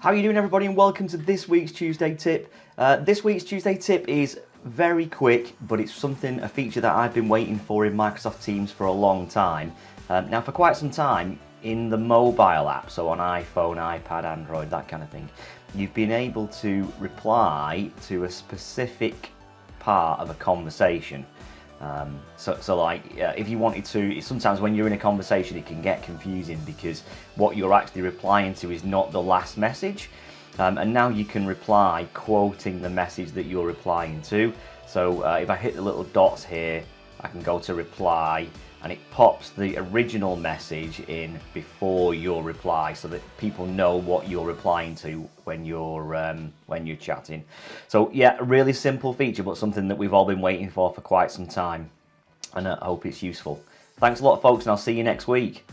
How are you doing, everybody, and welcome to this week's Tuesday tip. This week's Tuesday tip is very quick, but it's a feature that I've been waiting for in Microsoft Teams for a long time. Now, for quite some time, in the mobile app, so on iPhone, iPad, Android, that kind of thing, you've been able to reply to a specific part of a conversation. If you wanted to, sometimes when you're in a conversation it can get confusing because what you're actually replying to is not the last message, and now you can reply quoting the message that you're replying to. So if I hit the little dots here, I can go to reply and it pops the original message in before your reply so that people know what you're replying to when you're chatting. So yeah, a really simple feature, but something that we've all been waiting for quite some time, and I hope it's useful. Thanks a lot, folks, and I'll see you next week.